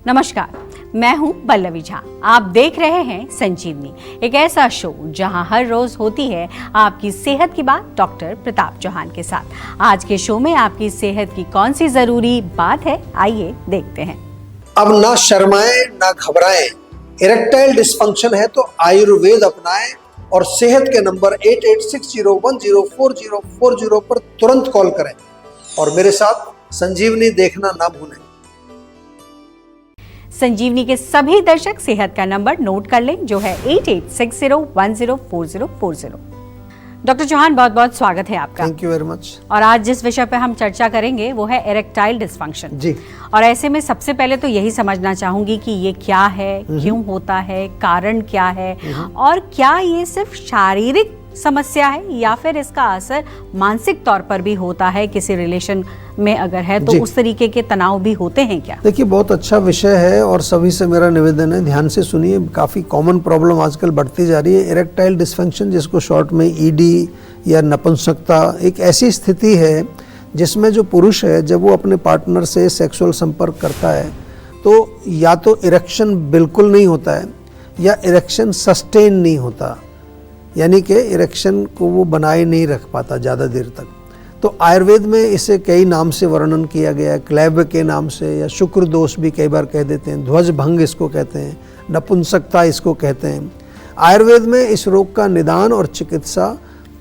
नमस्कार, मैं हूं पल्लवी झा। आप देख रहे हैं संजीवनी, एक ऐसा शो जहां हर रोज होती है आपकी सेहत की बात डॉक्टर प्रताप चौहान के साथ। आज के शो में आपकी सेहत की कौन सी जरूरी बात है, आइए देखते हैं। अब ना शर्माएं ना घबराएं, इरेक्टाइल डिस्फंक्शन है तो आयुर्वेद अपनाएं और सेहत के नंबर 8860104040 पर तुरंत कॉल करें और मेरे साथ संजीवनी देखना ना भूलें। संजीवनी के सभी दर्शक सेहत का नंबर नोट कर लें, जो है 8860104040। डॉक्टर चौहान, बहुत बहुत स्वागत है आपका। Thank you very much. और आज जिस विषय पे हम चर्चा करेंगे वो है इरेक्टाइल डिस्फंक्शन जी। और ऐसे में सबसे पहले तो यही समझना चाहूंगी कि ये क्या है, क्यों होता है, कारण क्या है और क्या ये सिर्फ शारीरिक समस्या है या फिर इसका असर मानसिक तौर पर भी होता है, किसी रिलेशन में अगर है तो उस तरीके के तनाव भी होते हैं क्या? देखिए, बहुत अच्छा विषय है और सभी से मेरा निवेदन है, ध्यान से सुनिए। काफ़ी कॉमन प्रॉब्लम आजकल बढ़ती जा रही है। इरेक्टाइल डिस्फंक्शन, जिसको शॉर्ट में ईडी या नपुंसकता, एक ऐसी स्थिति है जिसमें जो पुरुष है जब वो अपने पार्टनर से सेक्सुअल संपर्क करता है तो या तो इरेक्शन बिल्कुल नहीं होता है या इरेक्शन सस्टेन नहीं होता, यानी कि इरेक्शन को वो बनाए नहीं रख पाता ज़्यादा देर तक। तो आयुर्वेद में इसे कई नाम से वर्णन किया गया है, क्लैब के नाम से, या शुक्र दोष भी कई बार कह देते हैं, ध्वज भंग इसको कहते हैं, नपुंसकता इसको कहते हैं। आयुर्वेद में इस रोग का निदान और चिकित्सा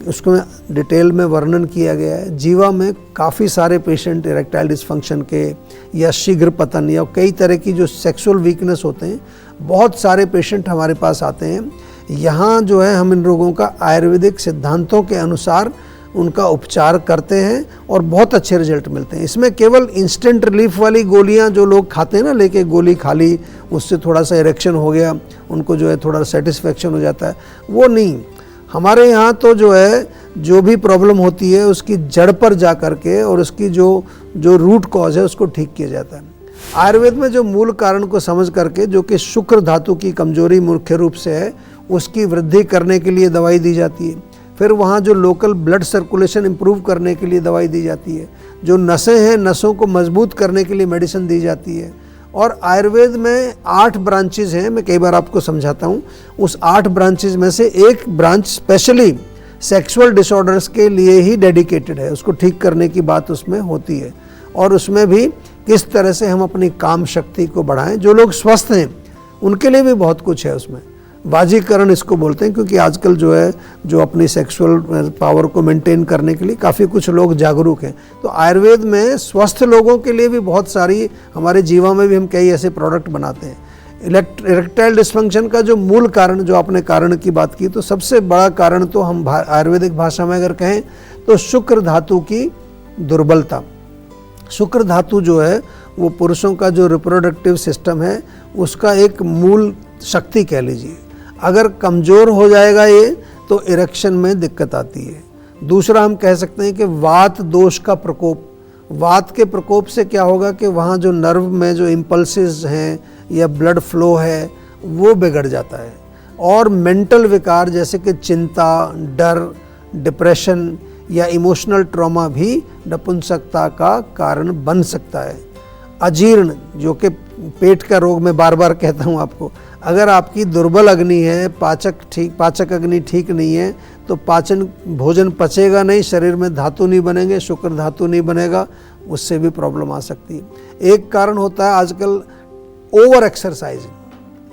उसको डिटेल में वर्णन किया गया है। जीवा में काफ़ी सारे पेशेंट इरेक्टाइल डिस्फंक्शन के या शीघ्र पतन या कई तरह की जो सेक्सुअल वीकनेस होते हैं, बहुत सारे पेशेंट हमारे पास आते हैं। यहाँ जो है हम इन रोगों का आयुर्वेदिक सिद्धांतों के अनुसार उनका उपचार करते हैं और बहुत अच्छे रिजल्ट मिलते हैं। इसमें केवल इंस्टेंट रिलीफ वाली गोलियाँ जो लोग खाते हैं ना, लेके गोली खा ली, उससे थोड़ा सा इरेक्शन हो गया, उनको जो है थोड़ा सेटिस्फेक्शन हो जाता है, वो नहीं। हमारे यहाँ तो जो है जो भी प्रॉब्लम होती है उसकी जड़ पर जा कर के और उसकी जो रूट कॉज है उसको ठीक किया जाता है। आयुर्वेद में जो मूल कारण को समझ करके, जो कि शुक्र धातु की कमजोरी मुख्य रूप से है, उसकी वृद्धि करने के लिए दवाई दी जाती है। फिर वहाँ जो लोकल ब्लड सर्कुलेशन इंप्रूव करने के लिए दवाई दी जाती है। जो नसें हैं, नसों को मजबूत करने के लिए मेडिसिन दी जाती है। और आयुर्वेद में 8 ब्रांचेज हैं, मैं कई बार आपको समझाता हूँ। उस 8 ब्रांचेज में से एक ब्रांच स्पेशली सेक्सुअल डिसऑर्डर्स के लिए ही डेडिकेटेड है, उसको ठीक करने की बात उसमें होती है। और उसमें भी किस तरह से हम अपनी काम शक्ति को बढ़ाएं। जो लोग स्वस्थ हैं उनके लिए भी बहुत कुछ है उसमें। बाजीकरण इसको बोलते हैं, क्योंकि आजकल जो है जो अपनी सेक्सुअल पावर को मेंटेन करने के लिए काफ़ी कुछ लोग जागरूक हैं। तो आयुर्वेद में स्वस्थ लोगों के लिए भी बहुत सारी, हमारे जीवा में भी हम कई ऐसे प्रोडक्ट बनाते हैं। इरेक्टाइल डिस्फंक्शन का जो मूल कारण, जो आपने कारण की बात की, तो सबसे बड़ा कारण तो हम आयुर्वेदिक भाषा में अगर कहें तो शुक्र धातु की दुर्बलता। शुक्र धातु जो है वो पुरुषों का जो रिप्रोडक्टिव सिस्टम है उसका एक मूल शक्ति कह लीजिए। अगर कमज़ोर हो जाएगा ये तो इरेक्शन में दिक्कत आती है। दूसरा हम कह सकते हैं कि वात दोष का प्रकोप। वात के प्रकोप से क्या होगा कि वहाँ जो नर्व में जो इम्पल्सेस हैं या ब्लड फ्लो है वो बिगड़ जाता है। और मेंटल विकार जैसे कि चिंता, डर, डिप्रेशन या इमोशनल ट्रॉमा भी नपुंसकता का कारण बन सकता है। अजीर्ण, जो कि पेट का रोग मैं बार बार कहता हूँ आपको, अगर आपकी दुर्बल अग्नि है, पाचक अग्नि ठीक नहीं है तो भोजन पचेगा नहीं, शरीर में धातु नहीं बनेंगे, शुक्र धातु नहीं बनेगा, उससे भी प्रॉब्लम आ सकती है। एक कारण होता है आजकल ओवर एक्सरसाइजिंग,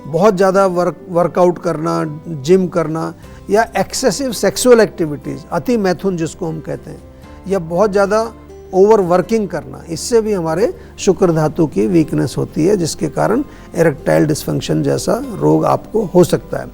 बहुत ज़्यादा वर्कआउट करना, जिम करना, या एक्सेसिव सेक्सुअल एक्टिविटीज़, अति मैथुन जिसको हम कहते हैं, या बहुत ज़्यादा ओवर वर्किंग करना, इससे भी हमारे शुक्र धातु की वीकनेस होती है, जिसके कारण इरेक्टाइल डिस्फंक्शन जैसा रोग आपको हो सकता है।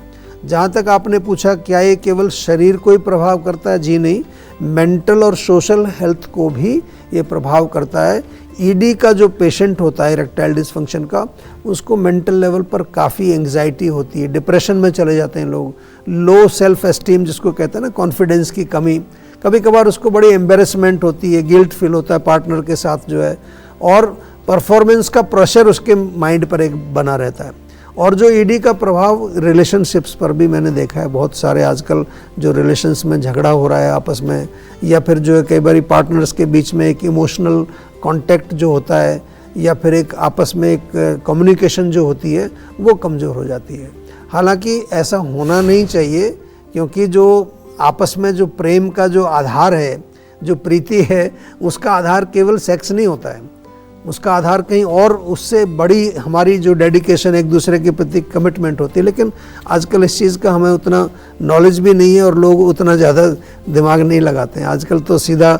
जहाँ तक आपने पूछा क्या ये केवल शरीर को ही प्रभाव करता है, जी नहीं, मेंटल और सोशल हेल्थ को भी ये प्रभाव करता है। ईडी का जो पेशेंट होता है इरेक्टाइल डिस्फंक्शन का, उसको मेंटल लेवल पर काफ़ी एंग्जाइटी होती है, डिप्रेशन में चले जाते हैं लोग, लो सेल्फ एस्टीम जिसको कहते हैं ना, कॉन्फिडेंस की कमी, कभी कभार उसको बड़ी एम्बेरसमेंट होती है, गिल्ट फील होता है पार्टनर के साथ जो है, और परफॉर्मेंस का प्रेशर उसके माइंड पर एक बना रहता है। और जो ईडी का प्रभाव रिलेशनशिप्स पर भी मैंने देखा है, बहुत सारे आजकल जो रिलेशंस में झगड़ा हो रहा है आपस में, या फिर जो है कई बार पार्टनर्स के बीच में एक इमोशनल कांटेक्ट जो होता है, या फिर एक आपस में एक कम्युनिकेशन जो होती है वो कमज़ोर हो जाती है। हालांकि ऐसा होना नहीं चाहिए, क्योंकि जो आपस में जो प्रेम का जो आधार है, जो प्रीति है, उसका आधार केवल सेक्स नहीं होता है, उसका आधार कहीं और उससे बड़ी हमारी जो डेडिकेशन एक दूसरे के प्रति कमिटमेंट होती है। लेकिन आजकल इस चीज़ का हमें उतना नॉलेज भी नहीं है और लोग उतना ज़्यादा दिमाग नहीं लगाते हैं। आजकल तो सीधा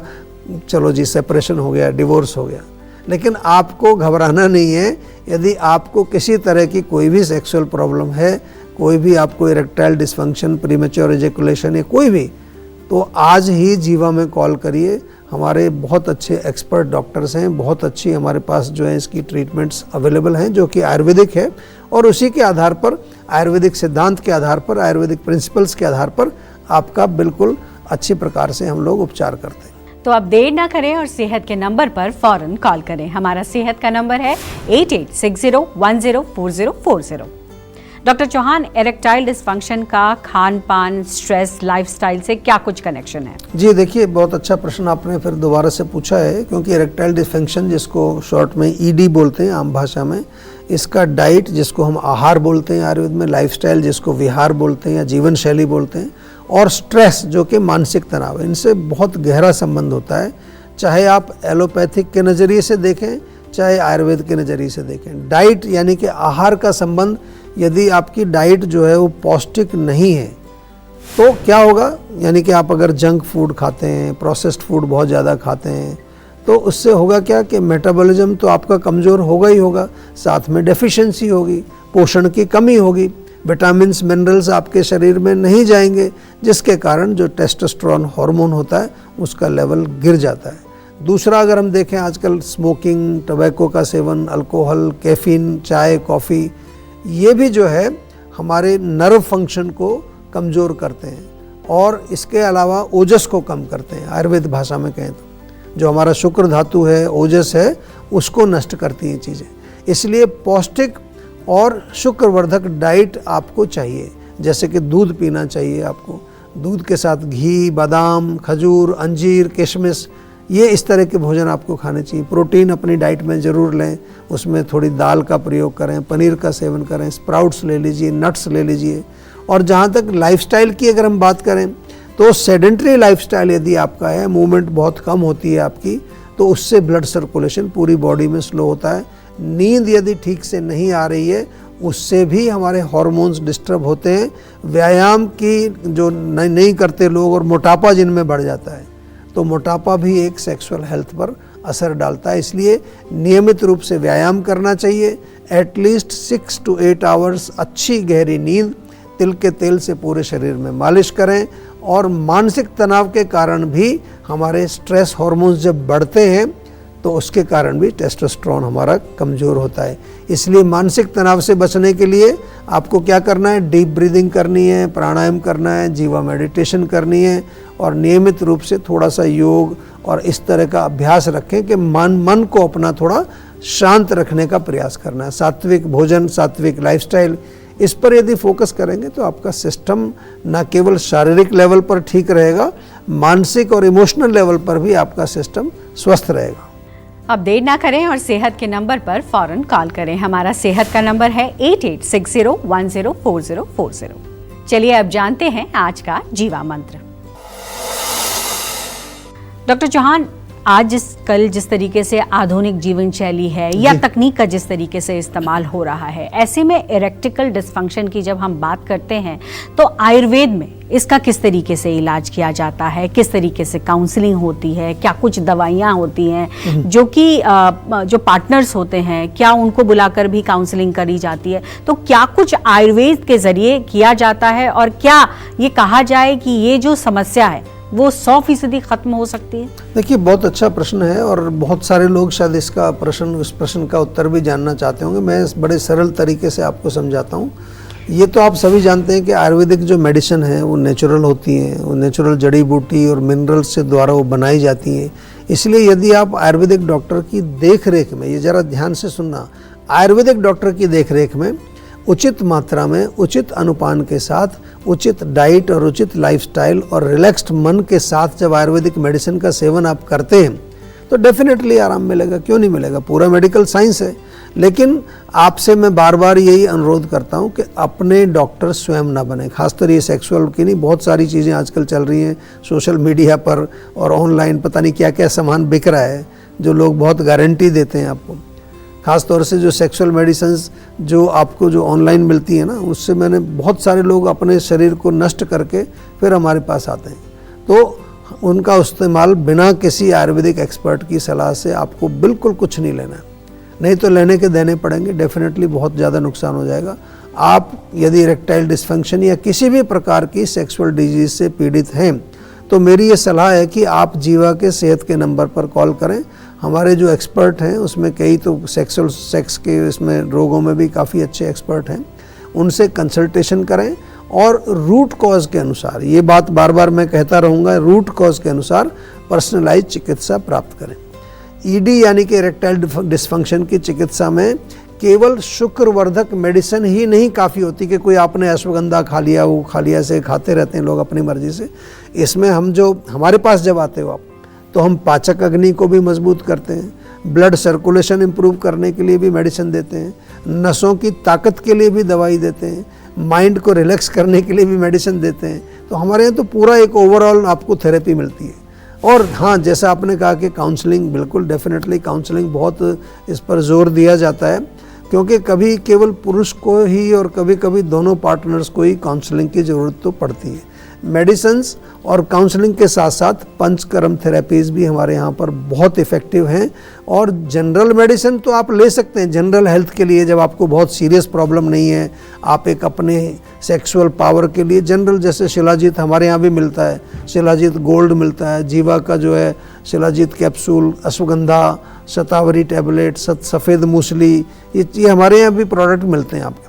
चलो जी सेपरेशन हो गया, डिवोर्स हो गया। लेकिन आपको घबराना नहीं है। यदि आपको किसी तरह की कोई भी सेक्सुअल प्रॉब्लम है, कोई भी आपको इरेक्टाइल डिसफंक्शन, प्रीमेच्योर एजेकुलेशन या कोई भी, तो आज ही जीवा में कॉल करिए। हमारे बहुत अच्छे एक्सपर्ट डॉक्टर्स हैं, बहुत अच्छी हमारे पास जो है इसकी ट्रीटमेंट्स अवेलेबल हैं, जो कि आयुर्वेदिक है, और उसी के आधार पर, आयुर्वेदिक सिद्धांत के आधार पर, आयुर्वेदिक प्रिंसिपल्स के आधार पर आपका बिल्कुल अच्छी प्रकार से हम लोग उपचार करते हैं। तो अब देर ना करें और सेहत के नंबर पर फौरन कॉल करें। हमारा सेहत का नंबर है 8860104040। डॉक्टर चौहान, इरेक्टाइल डिसफंक्शन का खान पान, स्ट्रेस, लाइफस्टाइल से क्या कुछ कनेक्शन है? जी देखिए, बहुत अच्छा प्रश्न आपने फिर दोबारा से पूछा है, क्योंकि इरेक्टाइल डिसफंक्शन, जिसको शॉर्ट में ईडी बोलते हैं आम भाषा में, इसका डाइट, जिसको हम आहार बोलते हैं आयुर्वेद में, लाइफस्टाइल, जिसको विहार बोलते हैं या जीवन शैली बोलते हैं, और स्ट्रेस, जो कि मानसिक तनाव है, इनसे बहुत गहरा संबंध होता है। चाहे आप एलोपैथिक के नज़रिए से देखें, चाहे आयुर्वेद के नज़रिए से देखें। डाइट यानी कि आहार का संबंध, यदि आपकी डाइट जो है वो पौष्टिक नहीं है तो क्या होगा, यानी कि आप अगर जंक फूड खाते हैं, प्रोसेस्ड फूड बहुत ज़्यादा खाते हैं, तो उससे होगा क्या कि मेटाबॉलिज्म तो आपका कमज़ोर होगा ही होगा, साथ में डेफिशिएंसी होगी, पोषण की कमी होगी, विटामिन्स, मिनरल्स आपके शरीर में नहीं जाएंगे, जिसके कारण जो टेस्टोस्टेरोन हार्मोन होता है उसका लेवल गिर जाता है। दूसरा, अगर हम देखें आजकल स्मोकिंग, टबैको का सेवन, अल्कोहल, कैफीन, चाय, कॉफ़ी, ये भी जो है हमारे नर्व फंक्शन को कमज़ोर करते हैं, और इसके अलावा ओजस को कम करते हैं। आयुर्वेद भाषा में कहें तो जो हमारा शुक्र धातु है, ओजस है, उसको नष्ट करती हैं चीज़ें। इसलिए पौष्टिक और शुक्रवर्धक डाइट आपको चाहिए, जैसे कि दूध पीना चाहिए आपको, दूध के साथ घी, बादाम, खजूर, अंजीर, किशमिश, ये इस तरह के भोजन आपको खाने चाहिए। प्रोटीन अपनी डाइट में ज़रूर लें, उसमें थोड़ी दाल का प्रयोग करें, पनीर का सेवन करें, स्प्राउट्स ले लीजिए, नट्स ले लीजिए। और जहाँ तक लाइफस्टाइल की अगर हम बात करें तो सेडेंटरी लाइफस्टाइल यदि आपका है, मूवमेंट बहुत कम होती है आपकी, तो उससे ब्लड सर्कुलेशन पूरी बॉडी में स्लो होता है। नींद यदि ठीक से नहीं आ रही है, उससे भी हमारे हार्मोन्स डिस्टर्ब होते हैं। व्यायाम की जो नहीं करते लोग, और मोटापा जिनमें बढ़ जाता है, तो मोटापा भी एक सेक्सुअल हेल्थ पर असर डालता है। इसलिए नियमित रूप से व्यायाम करना चाहिए, एटलीस्ट 6 to 8 आवर्स अच्छी गहरी नींद, तिल के तेल से पूरे शरीर में मालिश करें। और मानसिक तनाव के कारण भी हमारे स्ट्रेस हार्मोन्स जब बढ़ते हैं तो उसके कारण भी टेस्टोस्टेरोन हमारा कमज़ोर होता है। इसलिए मानसिक तनाव से बचने के लिए आपको क्या करना है, डीप ब्रीदिंग करनी है, प्राणायाम करना है, जीवा मेडिटेशन करनी है, और नियमित रूप से थोड़ा सा योग और इस तरह का अभ्यास रखें कि मन को अपना थोड़ा शांत रखने का प्रयास करना है। सात्विक भोजन, सात्विक लाइफस्टाइल, इस पर यदि फोकस करेंगे तो आपका सिस्टम न केवल शारीरिक लेवल पर ठीक रहेगा, मानसिक और इमोशनल लेवल पर भी आपका सिस्टम स्वस्थ रहेगा। अब देर ना करें और सेहत के नंबर पर फौरन कॉल करें। हमारा सेहत का नंबर है 8860104040। चलिए अब जानते हैं आज का जीवा मंत्र। डॉक्टर चौहान, आज कल जिस तरीके से आधुनिक जीवन शैली है या तकनीक का जिस तरीके से इस्तेमाल हो रहा है, ऐसे में इरेक्टिकल डिसफंक्शन की जब हम बात करते हैं तो आयुर्वेद में इसका किस तरीके से इलाज किया जाता है, किस तरीके से काउंसलिंग होती है, क्या कुछ दवाइयाँ होती हैं जो कि जो पार्टनर्स होते हैं, क्या उनको बुलाकर भी काउंसलिंग करी जाती है? तो क्या कुछ आयुर्वेद के जरिए किया जाता है, और क्या ये कहा जाए कि ये जो समस्या है वो 100% खत्म हो सकती है? देखिए, बहुत अच्छा प्रश्न है, और बहुत सारे लोग शायद इस प्रश्न का उत्तर भी जानना चाहते होंगे। मैं बड़े सरल तरीके से आपको समझाता हूँ। ये तो आप सभी जानते हैं कि आयुर्वेदिक जो मेडिसिन है वो नेचुरल होती हैं, वो नेचुरल जड़ी बूटी और मिनरल्स से द्वारा वो बनाई जाती हैं। इसलिए यदि आप आयुर्वेदिक डॉक्टर की देख रेख में, ये ज़रा ध्यान से सुनना, आयुर्वेदिक डॉक्टर की देख रेख में उचित मात्रा में, उचित अनुपान के साथ, उचित डाइट और उचित लाइफस्टाइल और रिलैक्स्ड मन के साथ जब आयुर्वेदिक मेडिसिन का सेवन आप करते हैं तो डेफिनेटली आराम मिलेगा, क्यों नहीं मिलेगा, पूरा मेडिकल साइंस है। लेकिन आपसे मैं बार बार यही अनुरोध करता हूं कि अपने डॉक्टर स्वयं ना बने, खासकर ये सेक्सुअल की नहीं, बहुत सारी चीज़ें आजकल चल रही हैं सोशल मीडिया पर और ऑनलाइन, पता नहीं क्या क्या सामान बिक रहा है जो लोग बहुत गारंटी देते हैं आपको। ख़ास तौर से जो सेक्सुअल मेडिसिन्स जो आपको जो ऑनलाइन मिलती है ना, उससे मैंने बहुत सारे लोग अपने शरीर को नष्ट करके फिर हमारे पास आते हैं। तो उनका इस्तेमाल बिना किसी आयुर्वेदिक एक्सपर्ट की सलाह से आपको बिल्कुल कुछ नहीं लेना है, नहीं तो लेने के देने पड़ेंगे, डेफिनेटली बहुत ज़्यादा नुकसान हो जाएगा। आप यदि इरेक्टाइल डिस्फंक्शन या किसी भी प्रकार की सेक्सुअल डिजीज से पीड़ित हैं तो मेरी ये सलाह है कि आप जीवा के सेहत के नंबर पर कॉल करें। हमारे जो एक्सपर्ट हैं उसमें कई तो सेक्स के इसमें रोगों में भी काफ़ी अच्छे एक्सपर्ट हैं, उनसे कंसल्टेशन करें और रूट कॉज के अनुसार, ये बात बार बार मैं कहता रहूँगा, रूट कॉज के अनुसार पर्सनलाइज चिकित्सा प्राप्त करें। ईडी यानी कि इरेक्टाइल डिस्फंक्शन की चिकित्सा में केवल शुक्रवर्धक मेडिसिन ही नहीं काफ़ी होती कि कोई आपने अश्वगंधा खा लिया, वो खा लिया, से खाते रहते हैं लोग अपनी मर्जी से। इसमें हम जो हमारे पास जब आते हो आप, तो हम पाचक अग्नि को भी मजबूत करते हैं, ब्लड सर्कुलेशन इम्प्रूव करने के लिए भी मेडिसिन देते हैं, नसों की ताकत के लिए भी दवाई देते हैं, माइंड को रिलैक्स करने के लिए भी मेडिसिन देते हैं। तो हमारे यहाँ तो पूरा एक ओवरऑल आपको थेरेपी मिलती है। और हाँ, जैसा आपने कहा कि काउंसलिंग, बिल्कुल डेफिनेटली काउंसलिंग बहुत इस पर जोर दिया जाता है, क्योंकि कभी केवल पुरुष को ही और कभी कभी दोनों पार्टनर्स को ही काउंसलिंग की ज़रूरत तो पड़ती है। मेडिसिन्स और काउंसलिंग के साथ साथ पंचकर्म थेरेपीज़ भी हमारे यहाँ पर बहुत इफ़ेक्टिव हैं। और जनरल मेडिसिन तो आप ले सकते हैं जनरल हेल्थ के लिए, जब आपको बहुत सीरियस प्रॉब्लम नहीं है, आप एक अपने सेक्सुअल पावर के लिए जनरल, जैसे शिलाजीत हमारे यहाँ भी मिलता है, शिलाजीत गोल्ड मिलता है, जीवा का जो है शिलाजीत कैप्सूल, अश्वगंधा, शतावरी टैबलेट, सफ़ेद मूसली, ये हमारे यहाँ भी प्रोडक्ट मिलते हैं आपके।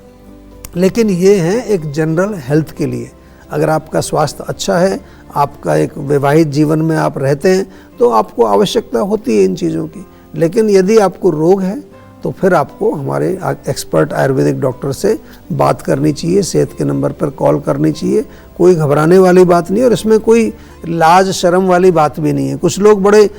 लेकिन ये हैं एक जनरल हेल्थ के लिए। अगर आपका स्वास्थ्य अच्छा है, आपका एक वैवाहिक जीवन में आप रहते हैं, तो आपको आवश्यकता होती है इन चीज़ों की। लेकिन यदि आपको रोग है तो फिर आपको हमारे एक्सपर्ट आयुर्वेदिक डॉक्टर से बात करनी चाहिए, सेहत के नंबर पर कॉल करनी चाहिए। कोई घबराने वाली बात नहीं, और इसमें कोई लाज शर्म वाली बात भी नहीं है। कुछ लोग बड़े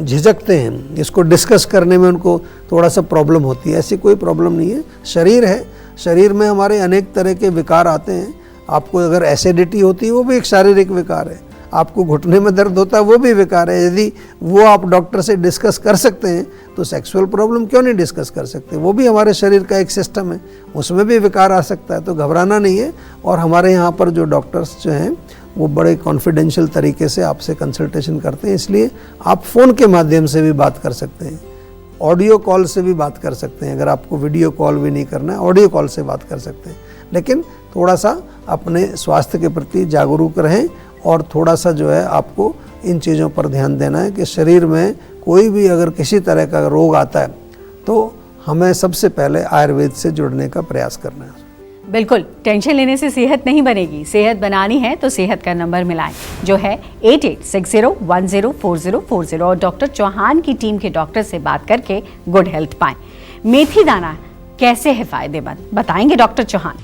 झिझकते हैं, इसको डिस्कस करने में उनको थोड़ा सा प्रॉब्लम होती है। ऐसी कोई प्रॉब्लम नहीं है। शरीर है, शरीर में हमारे अनेक तरह के विकार आते हैं। आपको अगर एसिडिटी होती है, वो भी एक शारीरिक विकार है। आपको घुटने में दर्द होता है, वो भी विकार है। यदि वो आप डॉक्टर से डिस्कस कर सकते हैं तो सेक्सुअल प्रॉब्लम क्यों नहीं डिस्कस कर सकते? वो भी हमारे शरीर का एक सिस्टम है, उसमें भी विकार आ सकता है। तो घबराना नहीं है। और हमारे यहाँ पर जो डॉक्टर्स जो हैं वो बड़े कॉन्फिडेंशियल तरीके से आपसे कंसल्टेशन करते हैं, इसलिए आप फ़ोन के माध्यम से भी बात कर सकते हैं, ऑडियो कॉल से भी बात कर सकते हैं। अगर आपको वीडियो कॉल भी नहीं करना है, ऑडियो कॉल से बात कर सकते हैं। लेकिन थोड़ा सा अपने स्वास्थ्य के प्रति जागरूक रहें और थोड़ा सा जो है आपको इन चीज़ों पर ध्यान देना है कि शरीर में कोई भी अगर किसी तरह का रोग आता है तो हमें सबसे पहले आयुर्वेद से जुड़ने का प्रयास करना है। बिल्कुल, टेंशन लेने से सेहत नहीं बनेगी। सेहत बनानी है तो सेहत का नंबर मिलाएं, जो है 8860104040, और डॉक्टर चौहान की टीम के डॉक्टर से बात करके गुड हेल्थ पाएं। मेथी दाना कैसे है फायदेमंद, बताएंगे डॉक्टर चौहान।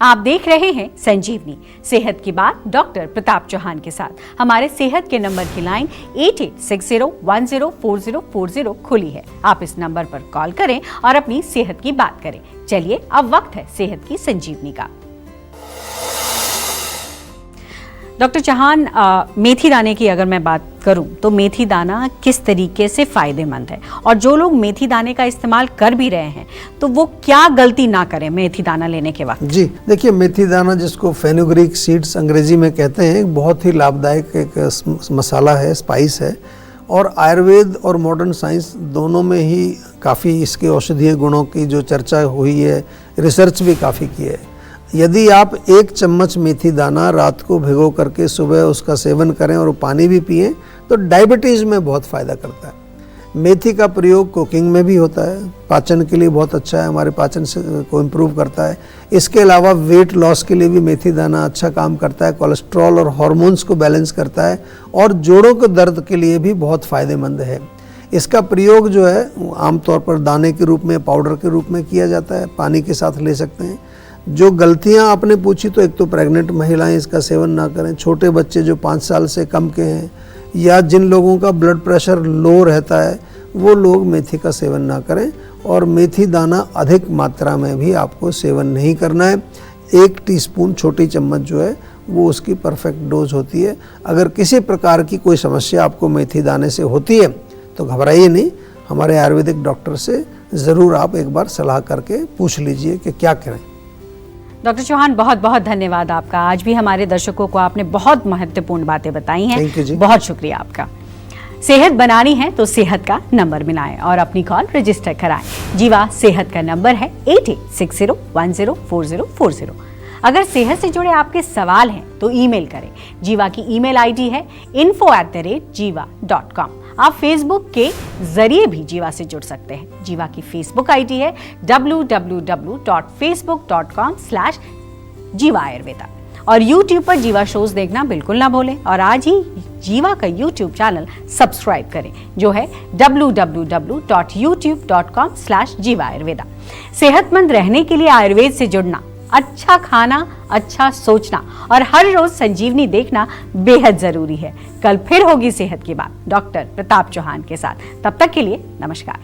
आप देख रहे हैं संजीवनी, सेहत की बात डॉक्टर प्रताप चौहान के साथ। हमारे सेहत के नंबर की लाइन 8860104040 खुली है। आप इस नंबर पर कॉल करें और अपनी सेहत की बात करें। चलिए, अब वक्त है सेहत की संजीवनी का। डॉक्टर चौहान, मेथी दाने की अगर मैं बात करूं तो मेथी दाना किस तरीके से फायदेमंद है, और जो लोग मेथी दाने का इस्तेमाल कर भी रहे हैं तो वो क्या गलती ना करें मेथी दाना लेने के वक्त? जी देखिए, मेथी दाना जिसको फेनुग्रीक सीड्स अंग्रेजी में कहते हैं, एक बहुत ही लाभदायक एक मसाला है, स्पाइस है। और आयुर्वेद और मॉडर्न साइंस दोनों में ही काफ़ी इसके औषधीय गुणों की जो चर्चा हुई है, रिसर्च भी काफ़ी की है। यदि आप 1 चम्मच मेथी दाना रात को भिगो करके सुबह उसका सेवन करें और पानी भी पिएं तो डायबिटीज़ में बहुत फ़ायदा करता है। मेथी का प्रयोग कुकिंग में भी होता है, पाचन के लिए बहुत अच्छा है, हमारे पाचन से को इम्प्रूव करता है। इसके अलावा वेट लॉस के लिए भी मेथी दाना अच्छा काम करता है, कोलेस्ट्रॉल और हार्मोन्स को बैलेंस करता है, और जोड़ों के दर्द के लिए भी बहुत फ़ायदेमंद है। इसका प्रयोग जो है आमतौर पर दाने के रूप में, पाउडर के रूप में किया जाता है, पानी के साथ ले सकते हैं। जो गलतियां आपने पूछी, तो एक तो प्रेग्नेंट महिलाएं इसका सेवन ना करें, छोटे बच्चे जो 5 साल से कम के हैं, या जिन लोगों का ब्लड प्रेशर लो रहता है वो लोग मेथी का सेवन ना करें, और मेथी दाना अधिक मात्रा में भी आपको सेवन नहीं करना है। 1 टीस्पून छोटी चम्मच जो है वो उसकी परफेक्ट डोज होती है। अगर किसी प्रकार की कोई समस्या आपको मेथी दाने से होती है तो घबराइए नहीं, हमारे आयुर्वेदिक डॉक्टर से ज़रूर आप एक बार सलाह करके पूछ लीजिए कि क्या करें। डॉक्टर चौहान, बहुत बहुत धन्यवाद आपका। आज भी हमारे दर्शकों को आपने बहुत महत्वपूर्ण बातें बताई हैं। थैंक यू जी। बहुत शुक्रिया आपका। सेहत बनानी है तो सेहत का नंबर मिलाएं और अपनी कॉल रजिस्टर कराएं। जीवा सेहत का नंबर है 8860104040। अगर सेहत से जुड़े आपके सवाल हैं तो ईमेल करें। जीवा की ईमेल आईडी है info@jiva.com। आप फेसबुक के जरिए भी जीवा से जुड़ सकते हैं। जीवा की फेसबुक आईडी है www.facebook.com/jiva-ayurveda। और YouTube पर जीवा शोज देखना बिल्कुल ना भूलें, और आज ही जीवा का YouTube चैनल सब्सक्राइब करें जो है www.youtube.com/jiva-ayurveda। सेहतमंद रहने के लिए आयुर्वेद से जुड़ना, अच्छा खाना, अच्छा सोचना और हर रोज संजीवनी देखना बेहद जरूरी है। कल फिर होगी सेहत की बात डॉक्टर प्रताप चौहान के साथ। तब तक के लिए नमस्कार।